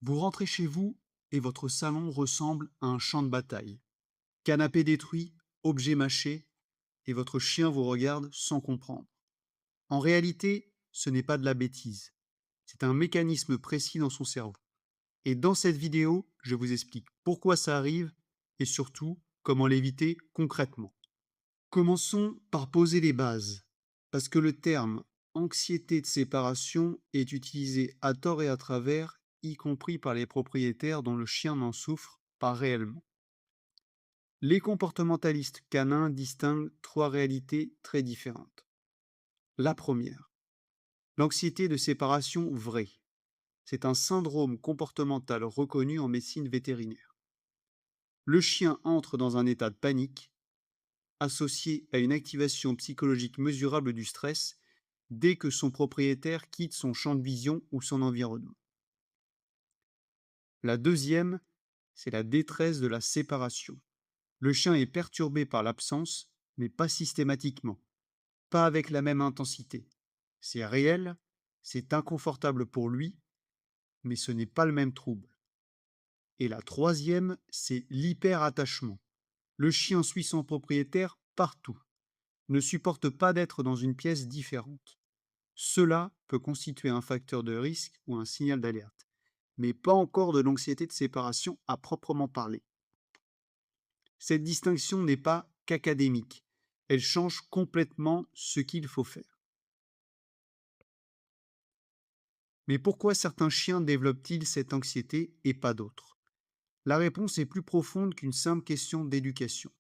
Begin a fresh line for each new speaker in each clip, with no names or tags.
Vous rentrez chez vous et votre salon ressemble à un champ de bataille. Canapé détruit, objets mâchés, et votre chien vous regarde sans comprendre. En réalité, ce n'est pas de la bêtise. C'est un mécanisme précis dans son cerveau. Et dans cette vidéo, je vous explique pourquoi ça arrive et surtout comment l'éviter concrètement. Commençons par poser les bases, parce que le terme anxiété de séparation est utilisé à tort et à travers, y compris par les propriétaires dont le chien n'en souffre pas réellement. Les comportementalistes canins distinguent trois réalités très différentes. La première, l'anxiété de séparation vraie. C'est un syndrome comportemental reconnu en médecine vétérinaire. Le chien entre dans un état de panique associé à une activation psychologique mesurable du stress dès que son propriétaire quitte son champ de vision ou son environnement. La deuxième, c'est la détresse de la séparation. Le chien est perturbé par l'absence, mais pas systématiquement, pas avec la même intensité. C'est réel, c'est inconfortable pour lui, mais ce n'est pas le même trouble. Et la troisième, c'est l'hyperattachement. Le chien suit son propriétaire partout, ne supporte pas d'être dans une pièce différente. Cela peut constituer un facteur de risque ou un signal d'alerte, mais pas encore de l'anxiété de séparation à proprement parler. Cette distinction n'est pas qu'académique, elle change complètement ce qu'il faut faire. Mais pourquoi certains chiens développent-ils cette anxiété et pas d'autres? La réponse est plus profonde qu'une simple question d'éducation,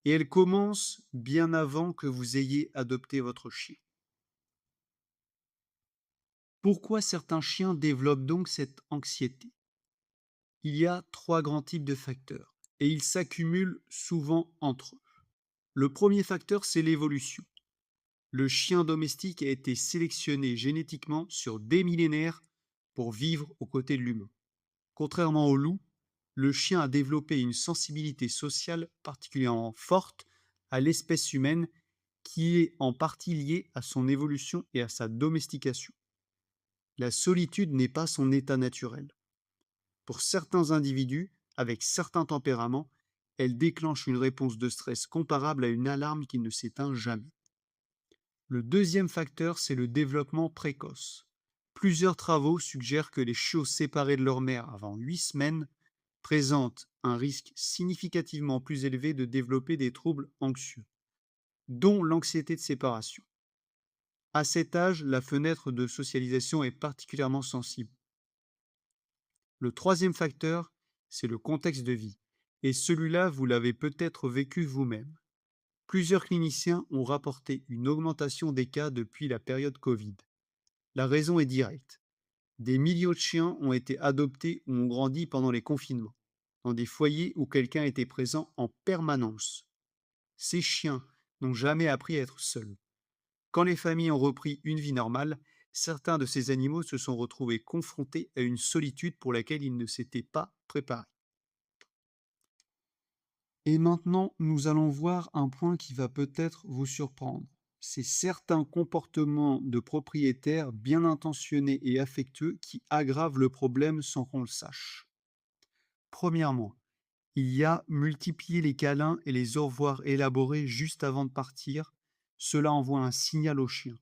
et elle commence bien avant que vous ayez adopté votre chien. Pourquoi certains chiens développent donc cette anxiété? Il y a trois grands types de facteurs, et ils s'accumulent souvent entre eux. Le premier facteur, c'est l'évolution. Le chien domestique a été sélectionné génétiquement sur des millénaires pour vivre aux côtés de l'humain. Contrairement au loup, le chien a développé une sensibilité sociale particulièrement forte à l'espèce humaine qui est en partie liée à son évolution et à sa domestication. La solitude n'est pas son état naturel. Pour certains individus, avec certains tempéraments, elle déclenche une réponse de stress comparable à une alarme qui ne s'éteint jamais. Le deuxième facteur, c'est le développement précoce. Plusieurs travaux suggèrent que les chiots séparés de leur mère avant 8 semaines présentent un risque significativement plus élevé de développer des troubles anxieux, dont l'anxiété de séparation. À cet âge, la fenêtre de socialisation est particulièrement sensible. Le troisième facteur, c'est le contexte de vie. Et celui-là, vous l'avez peut-être vécu vous-même. Plusieurs cliniciens ont rapporté une augmentation des cas depuis la période Covid. La raison est directe. Des millions de chiens ont été adoptés ou ont grandi pendant les confinements, dans des foyers où quelqu'un était présent en permanence. Ces chiens n'ont jamais appris à être seuls. Quand les familles ont repris une vie normale, certains de ces animaux se sont retrouvés confrontés à une solitude pour laquelle ils ne s'étaient pas préparés. Et maintenant, nous allons voir un point qui va peut-être vous surprendre. C'est certains comportements de propriétaires bien intentionnés et affectueux qui aggravent le problème sans qu'on le sache. Premièrement, il y a multiplier les câlins et les au revoir élaborés juste avant de partir. Cela envoie un signal au chien.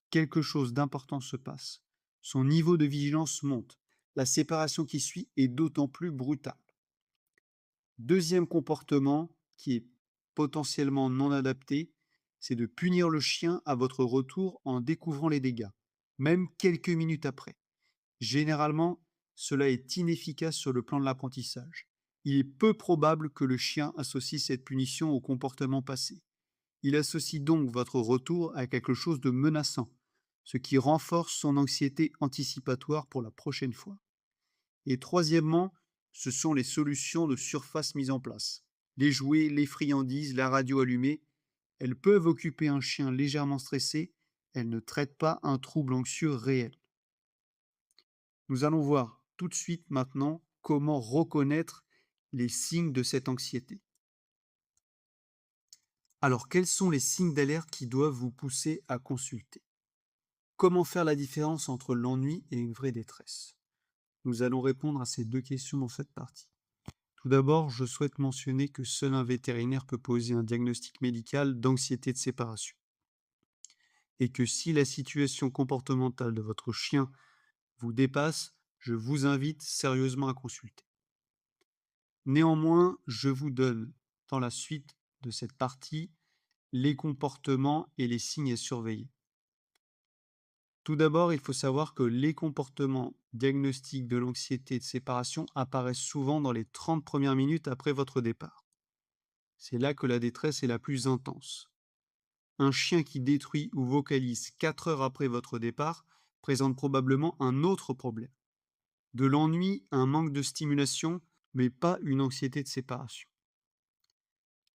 Quelque chose d'important se passe. Son niveau de vigilance monte. La séparation qui suit est d'autant plus brutale. Deuxième comportement qui est potentiellement non adapté, c'est de punir le chien à votre retour en découvrant les dégâts, même quelques minutes après. Généralement, cela est inefficace sur le plan de l'apprentissage. Il est peu probable que le chien associe cette punition au comportement passé. Il associe donc votre retour à quelque chose de menaçant, ce qui renforce son anxiété anticipatoire pour la prochaine fois. Et troisièmement, ce sont les solutions de surface mises en place. Les jouets, les friandises, la radio allumée, elles peuvent occuper un chien légèrement stressé, elles ne traitent pas un trouble anxieux réel. Nous allons voir tout de suite maintenant comment reconnaître les signes de cette anxiété. Alors, quels sont les signes d'alerte qui doivent vous pousser à consulter? Comment faire la différence entre l'ennui et une vraie détresse? Nous allons répondre à ces deux questions dans cette partie. Tout d'abord, je souhaite mentionner que seul un vétérinaire peut poser un diagnostic médical d'anxiété de séparation et que si la situation comportementale de votre chien vous dépasse, je vous invite sérieusement à consulter. Néanmoins, je vous donne, dans la suite de cette partie, les comportements et les signes à surveiller. Tout d'abord, il faut savoir que les comportements diagnostiques de l'anxiété de séparation apparaissent souvent dans les 30 premières minutes après votre départ. C'est là que la détresse est la plus intense. Un chien qui détruit ou vocalise 4 heures après votre départ présente probablement un autre problème. De l'ennui, un manque de stimulation, mais pas une anxiété de séparation.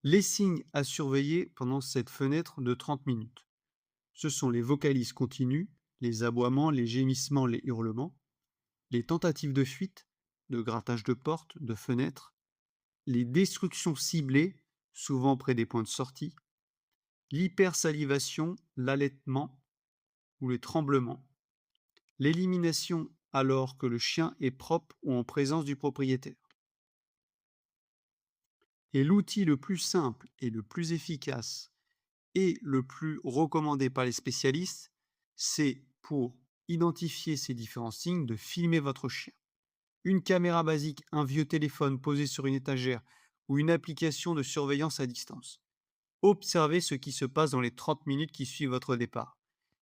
Les signes à surveiller pendant cette fenêtre de 30 minutes. Ce sont les vocalises continues, les aboiements, les gémissements, les hurlements, les tentatives de fuite, de grattage de portes, de fenêtres, les destructions ciblées, souvent près des points de sortie, l'hypersalivation, l'allaitement ou les tremblements, l'élimination alors que le chien est propre ou en présence du propriétaire. Et l'outil le plus simple et le plus efficace et le plus recommandé par les spécialistes, c'est pour identifier ces différents signes de filmer votre chien. Une caméra basique, un vieux téléphone posé sur une étagère ou une application de surveillance à distance. Observez ce qui se passe dans les 30 minutes qui suivent votre départ.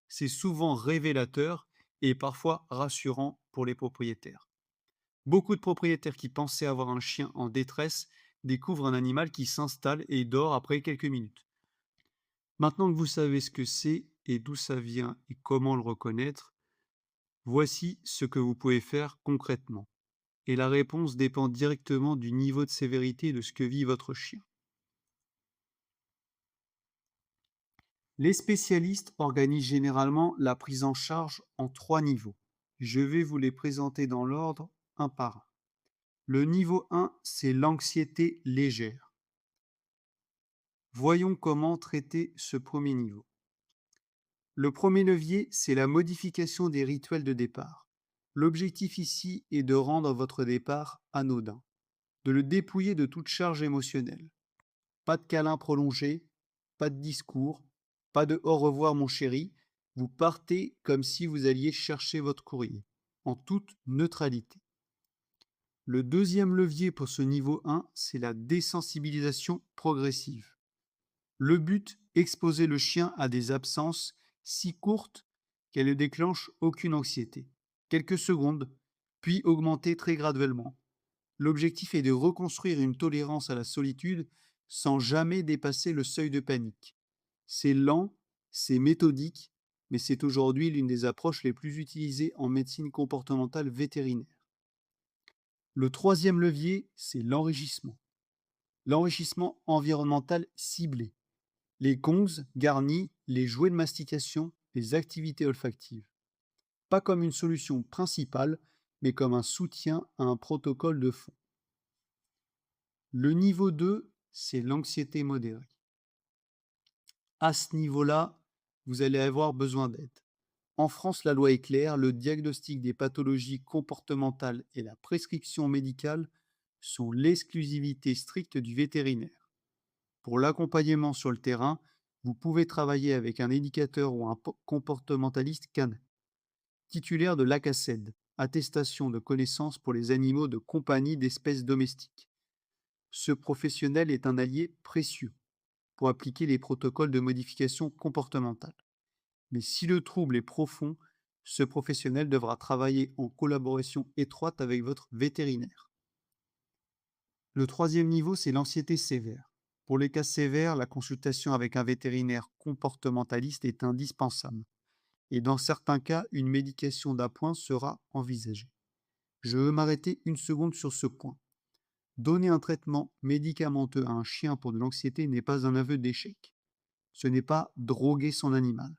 C'est souvent révélateur et parfois rassurant pour les propriétaires. Beaucoup de propriétaires qui pensaient avoir un chien en détresse découvrent un animal qui s'installe et dort après quelques minutes. Maintenant que vous savez ce que c'est et d'où ça vient et comment le reconnaître, voici ce que vous pouvez faire concrètement. Et la réponse dépend directement du niveau de sévérité de ce que vit votre chien. Les spécialistes organisent généralement la prise en charge en 3 niveaux. Je vais vous les présenter dans l'ordre, un par un. Le niveau 1, c'est l'anxiété légère. Voyons comment traiter ce premier niveau. Le premier levier, c'est la modification des rituels de départ. L'objectif ici est de rendre votre départ anodin, de le dépouiller de toute charge émotionnelle. Pas de câlin prolongé, pas de discours, pas de au revoir mon chéri. Vous partez comme si vous alliez chercher votre courrier, en toute neutralité. Le deuxième levier pour ce niveau 1, c'est la désensibilisation progressive. Le but, exposer le chien à des absences si courtes qu'elles ne déclenchent aucune anxiété. Quelques secondes, puis augmenter très graduellement. L'objectif est de reconstruire une tolérance à la solitude sans jamais dépasser le seuil de panique. C'est lent, c'est méthodique, mais c'est aujourd'hui l'une des approches les plus utilisées en médecine comportementale vétérinaire. Le troisième levier, c'est l'enrichissement. L'enrichissement environnemental ciblé. Les gongs garnis, les jouets de mastication, les activités olfactives. Pas comme une solution principale, mais comme un soutien à un protocole de fond. Le niveau 2, c'est l'anxiété modérée. À ce niveau-là, vous allez avoir besoin d'aide. En France, la loi est claire, le diagnostic des pathologies comportementales et la prescription médicale sont l'exclusivité stricte du vétérinaire. Pour l'accompagnement sur le terrain, vous pouvez travailler avec un éducateur ou un comportementaliste canin, titulaire de l'ACACED, attestation de connaissance pour les animaux de compagnie d'espèces domestiques. Ce professionnel est un allié précieux pour appliquer les protocoles de modification comportementale. Mais si le trouble est profond, ce professionnel devra travailler en collaboration étroite avec votre vétérinaire. Le troisième niveau, c'est l'anxiété sévère. Pour les cas sévères, la consultation avec un vétérinaire comportementaliste est indispensable. Et dans certains cas, une médication d'appoint sera envisagée. Je veux m'arrêter une seconde sur ce point. Donner un traitement médicamenteux à un chien pour de l'anxiété n'est pas un aveu d'échec. Ce n'est pas droguer son animal.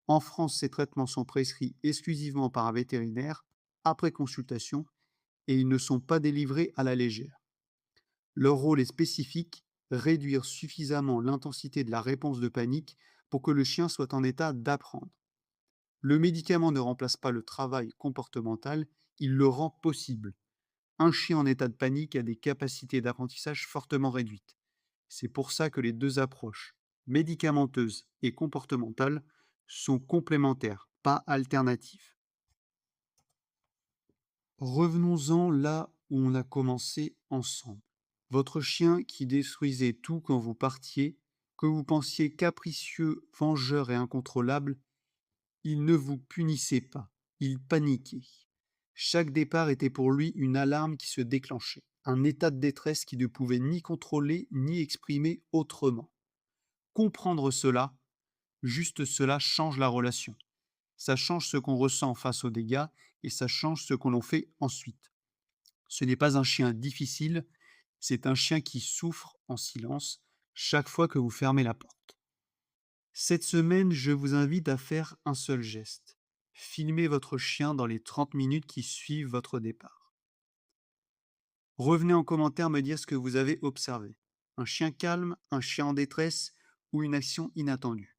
En France, ces traitements sont prescrits exclusivement par un vétérinaire après consultation et ils ne sont pas délivrés à la légère. Leur rôle est spécifique, réduire suffisamment l'intensité de la réponse de panique pour que le chien soit en état d'apprendre. Le médicament ne remplace pas le travail comportemental, il le rend possible. Un chien en état de panique a des capacités d'apprentissage fortement réduites. C'est pour ça que les deux approches, médicamenteuse et comportementale, sont complémentaires, pas alternatives. Revenons-en là où on a commencé ensemble. Votre chien qui détruisait tout quand vous partiez, que vous pensiez capricieux, vengeur et incontrôlable, il ne vous punissait pas, il paniquait. Chaque départ était pour lui une alarme qui se déclenchait, un état de détresse qui ne pouvait ni contrôler ni exprimer autrement. Comprendre cela, juste cela change la relation. Ça change ce qu'on ressent face aux dégâts et ça change ce qu'on en fait ensuite. Ce n'est pas un chien difficile, c'est un chien qui souffre en silence chaque fois que vous fermez la porte. Cette semaine, je vous invite à faire un seul geste. Filmez votre chien dans les 30 minutes qui suivent votre départ. Revenez en commentaire me dire ce que vous avez observé. Un chien calme, un chien en détresse ou une action inattendue.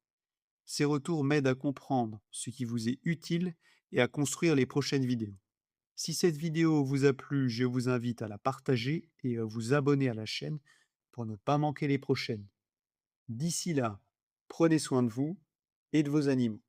Ces retours m'aident à comprendre ce qui vous est utile et à construire les prochaines vidéos. Si cette vidéo vous a plu, je vous invite à la partager et à vous abonner à la chaîne pour ne pas manquer les prochaines. D'ici là, prenez soin de vous et de vos animaux.